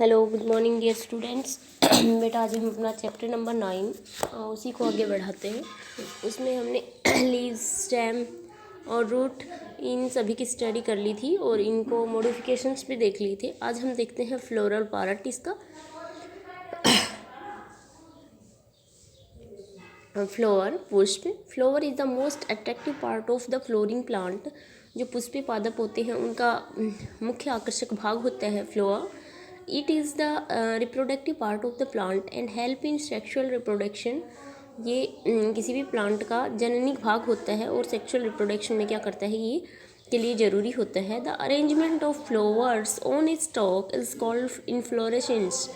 Hello good morning dear students. बेटा आज हम अपना चैप्टर नंबर 9 उसी को आगे बढ़ाते हैं। उसमें हमने लीव्स, स्टेम और रूट इन सभी की स्टडी कर ली थी और इनको मॉडिफिकेशंस भी देख लिए थे। आज हम देखते हैं फ्लोरल पार्ट इसका। फ्लोवर, पुष्प। Flower is the most attractive part of the flowering plant. जो पुष्पीय पादप होते हैं उनका मुख्य आकर्षक भाग होता है flower. It is the reproductive part of the plant and help in sexual reproduction. ये किसी भी प्लांट का जननिक भाग होता है और सेक्शुअल रिप्रोडक्शन में क्या करता है, ये के लिए ज़रूरी होता है। The arrangement of flowers on it's stock is called inflorescence.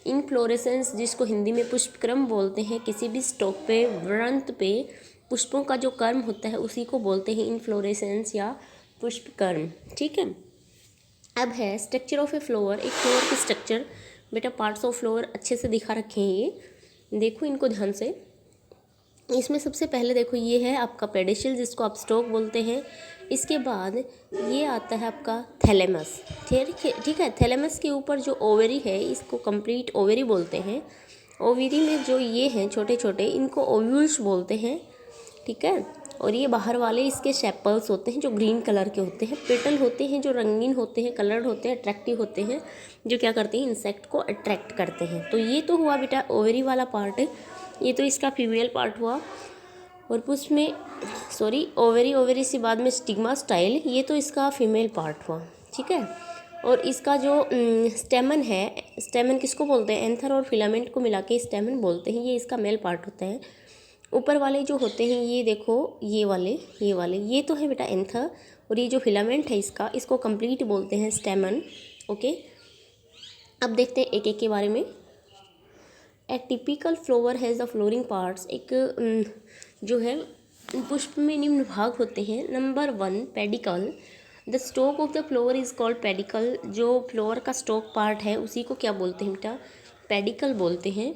Inflorescence, जिसको हिंदी में पुष्पक्रम बोलते हैं, किसी भी स्टॉक पे, वृंत पे पुष्पों का जो कर्म होता है उसी को बोलते हैं इनफ्लोरेसेंस या पुष्पकर्म। ठीक है। अब है स्ट्रक्चर ऑफ ए फ्लावर। एक फ्लावर की स्ट्रक्चर। बेटा पार्ट्स ऑफ फ्लावर अच्छे से दिखा रखे हैं, ये देखो इनको ध्यान से। इसमें सबसे पहले देखो ये है आपका पेडिसल, जिसको आप स्टॉक बोलते हैं। इसके बाद ये आता है आपका थैलेमस। ठीक है। थैलेमस के ऊपर जो ओवरी है इसको कंप्लीट ओवरी बोलते हैं। ओवरी में जो ये हैं छोटे छोटे, इनको ओव्यूल्स बोलते हैं। ठीक है। और ये बाहर वाले इसके सेपल्स होते हैं जो ग्रीन कलर के होते हैं। पेटल होते हैं जो रंगीन होते हैं, कलर्ड होते हैं, अट्रैक्टिव होते हैं, जो क्या करते हैं, इंसेक्ट को अट्रैक्ट करते हैं। तो ये तो हुआ बेटा ओवरी वाला पार्ट है, ये तो इसका फीमेल पार्ट हुआ। और पुष्प में ओवरी से बाद में स्टिग्मा स्टाइल, ये तो इसका फीमेल पार्ट हुआ। ठीक है। और इसका जो स्टेमन है, स्टेमन किसको बोलते हैं, एंथर और फिलामेंट को मिला के स्टेमन बोलते हैं, ये इसका मेल पार्ट होता है। ऊपर वाले जो होते हैं ये देखो, ये वाले ये तो है बेटा एंथर, और ये जो फिलामेंट है इसको कंप्लीट बोलते हैं स्टेमन। ओके। अब देखते हैं एक एक के बारे में। ए typical flower has the flooring parts. एक जो है पुष्प में निम्न भाग होते हैं। Number 1 pedicle. The stock of the flower is called pedicle. जो फ्लावर का स्टॉक पार्ट है उसी को क्या बोलते हैं बेटा, पेडिकल बोलते हैं,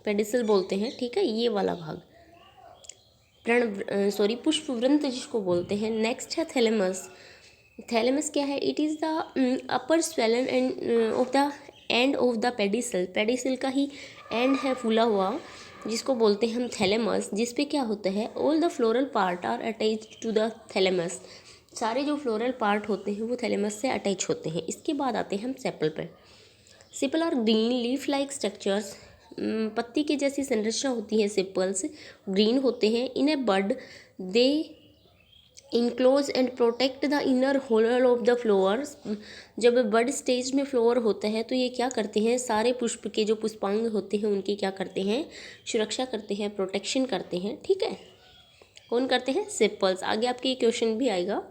पेडिसल बोलते हैं। ठीक है। ये वाला भाग पुष्प वृंत जिसको बोलते हैं। नेक्स्ट है थैलेमस। थैलेमस क्या है, it is the upper swollen end of the end of the pedicel. Pedicel का ही एंड है फूला हुआ, जिसको बोलते हैं हम थैलेमस, जिस पे क्या होता है, all the floral part are attach to the thalamus. सारे जो फ्लोरल पार्ट होते हैं वो थैलेमस से अटैच होते हैं। इसके बाद आते हैं हम सेपल पर। Sepal are green leaf like structures. पत्ती के जैसी संरचना होती है सेपल्स, ग्रीन होते हैं। In a bud they enclose and protect the inner whorl of the flowers. जब बड स्टेज में फ्लावर होता है तो ये क्या करते हैं, सारे पुष्प के जो पुष्पांग होते हैं उनकी क्या करते हैं, सुरक्षा करते हैं, प्रोटेक्शन करते हैं। ठीक है। कौन करते हैं, सेपल्स। आगे आपके क्वेश्चन भी आएगा।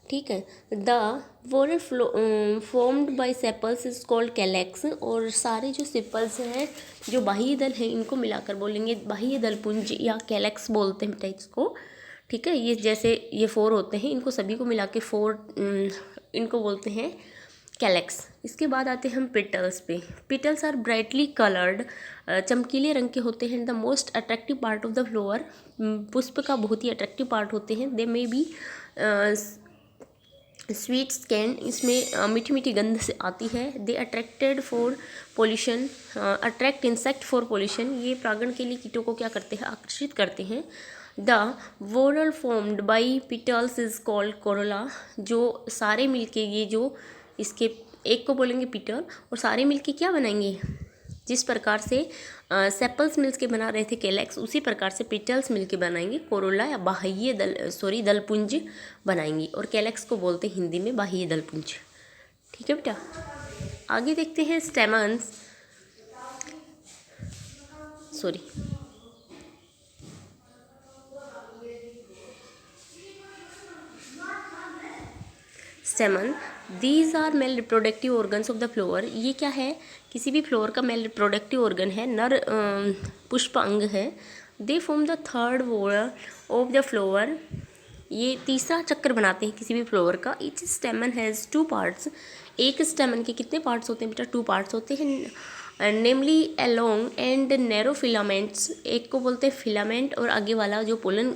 ठीक है। The whorl formed by sepals is called calyx. और सारे जो सेपल्स हैं, जो बाह्य दल हैं, इनको मिलाकर बोलेंगे बाह्य दल पुंज या कैलेक्स बोलते हैं बेटा इसको। ठीक है। ये जैसे ये 4 होते हैं, इनको सभी को मिला के 4 इनको बोलते हैं कैलेक्स। इसके बाद आते हैं हम पिटल्स पे। पिटल्स आर ब्राइटली कलर्ड, चमकीले रंग के होते हैं। The most attractive part of the flower, पुष्प का बहुत ही अट्रैक्टिव पार्ट होते हैं। They may be sweet scan, इसमें मीठी मीठी गंध से आती है। They attracted for pollution, attract insect for pollution. ये परागण के लिए कीटों को क्या करते हैं, आकर्षित करते हैं। The whorl formed by petals is called corolla. जो सारे मिलके, ये जो इसके एक को बोलेंगे पिटल, और सारे मिलके क्या बनाएंगे, जिस प्रकार से सेपल्स मिल्स के बना रहे थे कैलेक्स, उसी प्रकार से पिटल्स मिल के बनाएंगे कोरोला या बाह्य दलपुंज बनाएंगी। और कैलेक्स को बोलते हैं हिंदी में बाह्य दलपुंज। ठीक है बेटा। आगे देखते हैं stamens. Stamen, these are male reproductive organs of the flower. ये क्या है, किसी भी फ्लावर का मेल रिप्रोडक्टिव ऑर्गन है, नर पुष्प अंग है। They form the third whorl of the flower. ये तीसरा चक्र बनाते हैं किसी भी फ्लावर का। Each स्टेमन has 2 parts. एक स्टेमन के कितने पार्ट्स होते हैं बेटा, 2 पार्ट्स होते हैं। Namely a long and narrow filaments. एक को बोलते हैं फिलामेंट, और आगे वाला जो pollen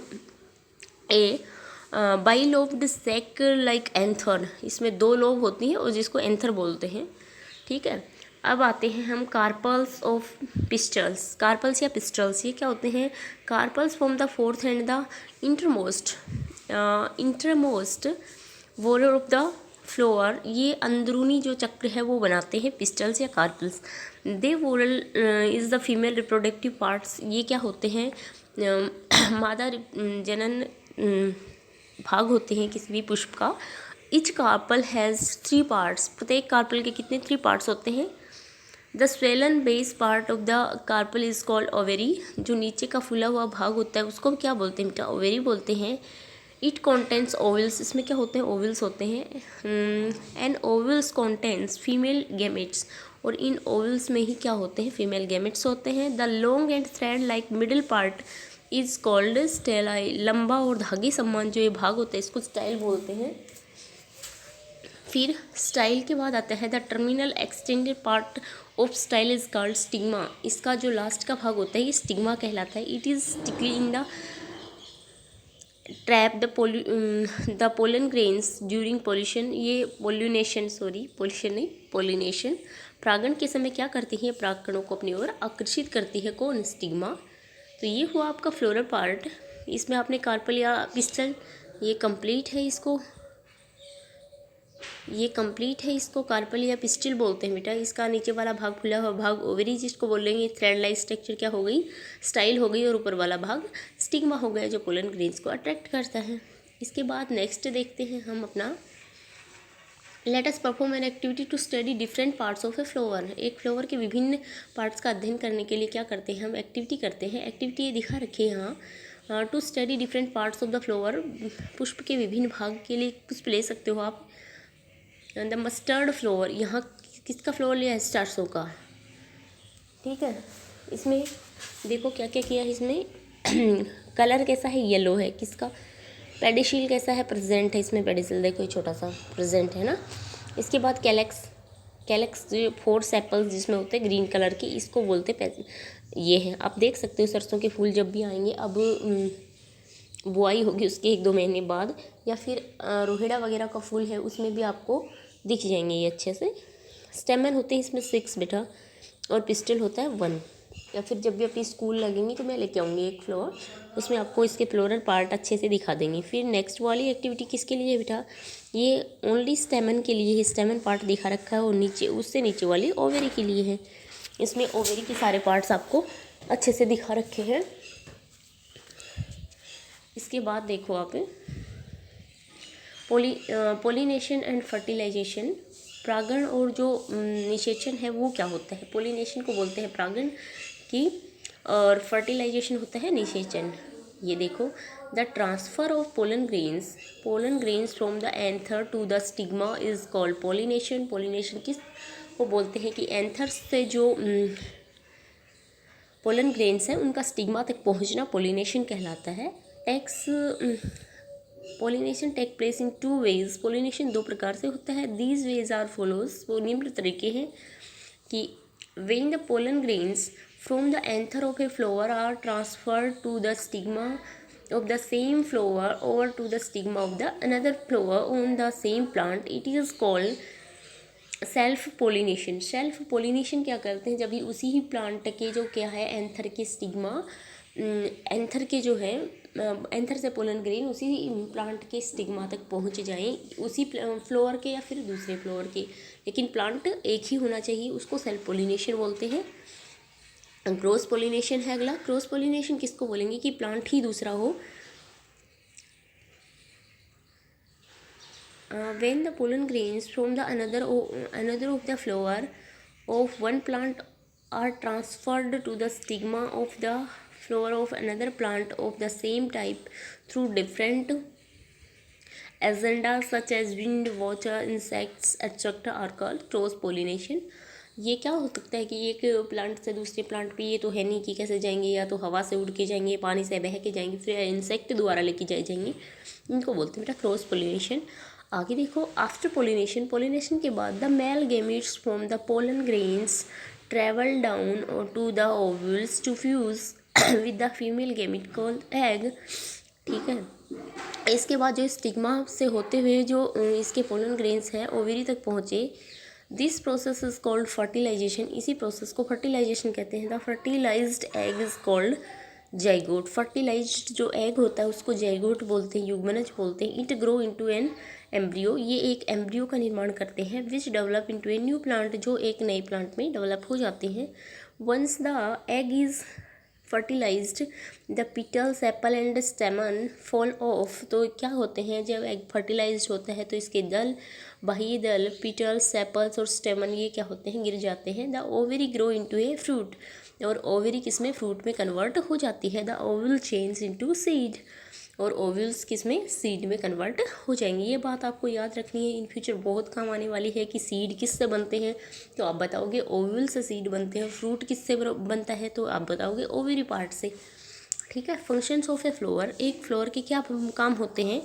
a bilobed sac like anther. इसमें 2 लोब होती हैं और जिसको एंथर बोलते हैं। ठीक है। अब आते हैं हम कार्पल्स ऑफ पिस्टल्स। कार्पल्स या पिस्टल्स ये क्या होते हैं? Carpels from the fourth and the innermost whorl of the flower, ये अंदरूनी जो चक्र है वो बनाते हैं पिस्टल्स या carpels. The whorl is the female reproductive parts, ये क्या होते हैं? मादा जनन भाग होते हैं किसी भी पुष्प का। इच कार्पल हैज़ 3 पार्ट्स, प्रत्येक कार्पल के कितने 3 पार्ट्स होते हैं? The swollen base part of the carpel is called ovary, जो नीचे का फूला हुआ भाग होता है उसको क्या बोलते हैं बेटा? ओवेरी बोलते हैं। इट कॉन्टेंट्स ओवल्स, इसमें क्या होते हैं? ओवल्स होते हैं। And vowels contents female gametes, और इन ओवल्स में ही क्या होते हैं? फीमेल गैमेट्स होते हैं। The long and thread like middle part is called स्टेलाई, लंबा और धागे समान जो ये भाग होता है इसको स्टाइल बोलते हैं। फिर स्टाइल के बाद आता है the terminal extended part of style is called stigma, इसका जो लास्ट का भाग होता है ये स्टिग्मा कहलाता है। It is stickily in the trap the pollen grains during pollution, ये पोलिनेशन परागण के समय क्या करती है? परागकणों को अपनी ओर आकर्षित करती है। कौन? स्टिग्मा। तो ये हुआ आपका फ्लोरल पार्ट। इसमें आपने कार्पल या पिस्टल, ये कंप्लीट है, इसको कार्पल या पिस्टल बोलते हैं बेटा। इसका नीचे वाला भाग खुला हुआ भाग ओवरी जिसको बोलेंगे। थ्रेड लाइक स्ट्रक्चर क्या हो गई? स्टाइल हो गई। और ऊपर वाला भाग स्टिग्मा हो गया जो पोलन ग्रेन्स को अट्रैक्ट करता है। इसके बाद नेक्स्ट देखते हैं हम अपना let us perform an activity to study different parts of a flower. एक फ्लावर के विभिन्न पार्ट्स का अध्ययन करने के लिए क्या करते हैं? हम एक्टिविटी करते हैं। एक्टिविटी ये दिखा रखी है यहाँ, to study different parts of the flower, पुष्प के विभिन्न भाग के लिए पुष्प ले सकते हो आप। द मस्टर्ड फ्लावर, यहाँ किसका फ्लावर लिया है? स्टार्सों का, ठीक है। इसमें देखो क्या क्या किया है इसमें कलर कैसा है? येलो है। किसका? पेडिसिल कैसा है? प्रेजेंट है इसमें पेडिसिल, देखो ये छोटा सा प्रेजेंट है ना। इसके बाद कैलेक्स जो 4 सेपल्स जिसमें होते हैं ग्रीन कलर के, इसको बोलते हैं ये है। आप देख सकते हो सरसों के फूल जब भी आएंगे, अब बुआई होगी उसके 1-2 महीने बाद, या फिर रोहिड़ा वगैरह का फूल है उसमें भी आपको दिख जाएंगे ये अच्छे से। स्टेमन होते हैं इसमें 6 बेटा, और पिस्टल होता है 1। या फिर जब भी अपनी स्कूल लगेंगी तो मैं लेके आऊँगी एक फ्लोर, उसमें आपको इसके फ्लोरल पार्ट अच्छे से दिखा देंगी। फिर नेक्स्ट वाली एक्टिविटी किसके लिए बेटा? ये ओनली स्टेमन के लिए ही स्टेमन पार्ट दिखा रखा है, और नीचे उससे नीचे वाली ओवेरी के लिए है। इसमें ओवेरी के सारे पार्ट्स आपको अच्छे से दिखा रखे हैं। इसके बाद देखो आप पोलिनेशन एंड फर्टिलाइजेशन, परागण और जो निषेचन है वो क्या होता है? पोलिनेशन को बोलते हैं परागण की, और फर्टिलाइजेशन होता है निषेचन। ये देखो, the transfer of pollen grains from the anther to the stigma is called pollination. Pollination किस को बोलते हैं? कि एंथर्स से जो पोलन ग्रेन्स हैं उनका स्टिग्मा तक पहुंचना पोलिनेशन कहलाता है। Pollination take place in 2 ways, pollination 2 प्रकार से होता है। दीज वेज आर फॉलोज, वो निम्न तरीके हैं कि when the pollen grains from the anther of a flower are transferred to the stigma of the same flower or to the stigma of the another flower on the same plant, it is called self pollination क्या करते हैं? जब भी उसी ही plant के जो क्या है एंथर के स्टिग्मा, एंथर के जो है एंथर से पोलन ग्रेन उसी प्लांट के स्टिग्मा तक पहुंच जाएं, उसी फ्लोअर के या फिर दूसरे फ्लोअर के, लेकिन प्लांट एक ही होना चाहिए, उसको सेल्फ पोलिनेशन बोलते हैं। क्रॉस पोलिनेशन है अगला। क्रॉस पोलिनेशन किसको बोलेंगे? कि प्लांट ही दूसरा हो। When the pollen grains from the another of the flower of one plant are transferred to the stigma of the flower of another plant of the same type through different agendas such as wind, water, insects, etc. are called cross pollination। ये क्या हो सकता है कि एक plant से दूसरे plant पे, ये तो है नहीं कि कैसे जाएंगे, या तो हवा से उड़ के जाएंगे, पानी से बह के जाएंगे, फिर इंसेक्ट द्वारा लेके जाएंगे, इनको बोलते हैं बेटा क्रॉस पोलिनेशन। आगे देखो, आफ्टर पोलिनेशन के बाद the male gametes from the pollen grains travel down to the ovules to fuse with the female gamete called egg, ठीक है। इसके बाद जो स्टिग्मा से होते हुए जो इसके पोलन ग्रेन्स हैं ओवेरी तक पहुँचे, this process is called fertilisation. इसी प्रोसेस को फर्टिलाइजेशन कहते हैं। The fertilised egg is called zygote. Fertilised जो एग होता है उसको जाइगोट बोलते हैं, युग्मनज बोलते हैं। It grow into an embryo. ये एक एम्ब्रियो का निर्माण करते हैं। Which develop into a new plant, जो एक नए प्लांट में डेवलप हो जाते हैं। Once the egg is fertilised the petals apple and स्टेमन fall of. तो क्या होते हैं, जब एग फर्टिलाइज्ड होता है तो इसके दल, बाह्य दल, पिटल्स, सेपल्स और स्टेमन ये क्या होते हैं, गिर जाते हैं। The ovary grow into a fruit. और ओवरी किसमें, फ्रूट में कन्वर्ट हो जाती है। The Oval change into seed. और ओव्यूल्स किसमें, सीड में कन्वर्ट हो जाएंगे। ये बात आपको याद रखनी है, इन फ्यूचर बहुत काम आने वाली है कि सीड किससे बनते हैं, तो आप बताओगे ओव्यूल से सीड बनते हैं। फ्रूट किससे बनता है, तो आप बताओगे ओवरी पार्ट से। ठीक है। फंक्शंस ऑफ ए फ्लावर, एक फ्लावर के क्या काम होते हैं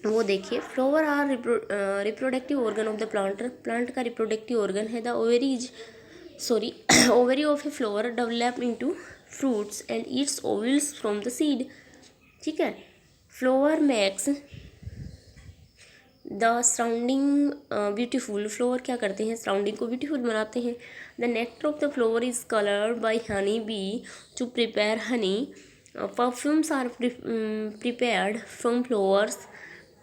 वो देखिए। Flower are reproductive organ of the plant. Plant का रिप्रोडक्टिव ऑर्गन है। The ovaries ovary of a flower develop into fruits and eats ovules from the seed। ठीक है। Flower makes the surrounding beautiful. Flower क्या करते हैं, surrounding को beautiful बनाते हैं। The nectar of the flower is coloured by honey bee to prepare honey. Perfumes are prepared from flowers.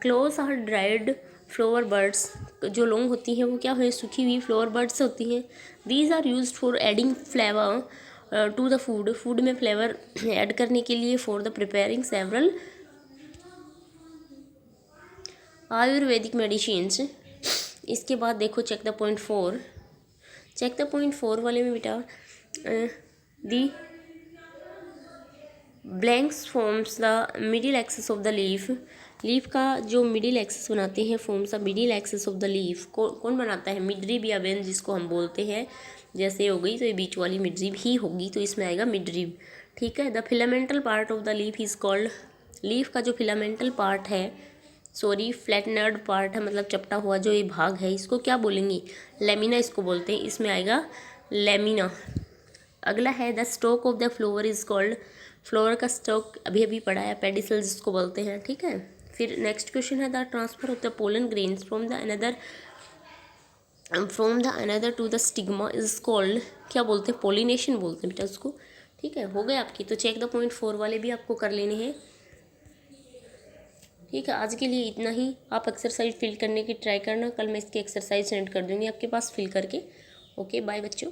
Cloves are dried flower buds. जो लौंग होती हैं वो क्या है, सूखी हुई फ्लावर बर्ड्स होती हैं। These are use for adding flavour to the food. Food में फ्लेवर ऐड करने के लिए। For the preparing several Ayurvedic medicines. इसके बाद देखो check the point 4। Check the point 4 वाले में बेटा the blanks forms the middle axis of the leaf. Leaf का जो मिडिल एक्सेस बनाते हैं, forms the middle axis of the leaf. कौन बनाता है, मिडरिब या वेन जिसको हम बोलते हैं। जैसे हो गई तो ये बीच वाली मिडरिब ही होगी, तो इसमें आएगा मिडरिब। ठीक है। The filamental part of the leaf is called. Leaf का जो फिलामेंटल पार्ट है, फ्लैटनर्ड पार्ट है, मतलब चपटा हुआ जो ये भाग है, इसको क्या बोलेंगे, लेमिना इसको बोलते हैं। इसमें आएगा लेमिना। अगला है the stock of the flower is called. Flower का स्टॉक अभी अभी पढ़ा है, पेडिसल जिसको बोलते हैं। ठीक है। फिर नेक्स्ट क्वेश्चन है the transfer of the pollen grains from the anther to the stigma is called. क्या बोलते हैं, पोलिनेशन बोलते हैं बेटा उसको। ठीक है। हो गए आपकी। तो चेक द पॉइंट 4 वाले भी आपको कर लेने हैं। ठीक है। आज के लिए इतना ही। आप एक्सरसाइज फिल करने की ट्राई करना। कल मैं इसकी एक्सरसाइज सेंड कर दूँगी आपके पास फिल करके। ओके बाय बच्चों।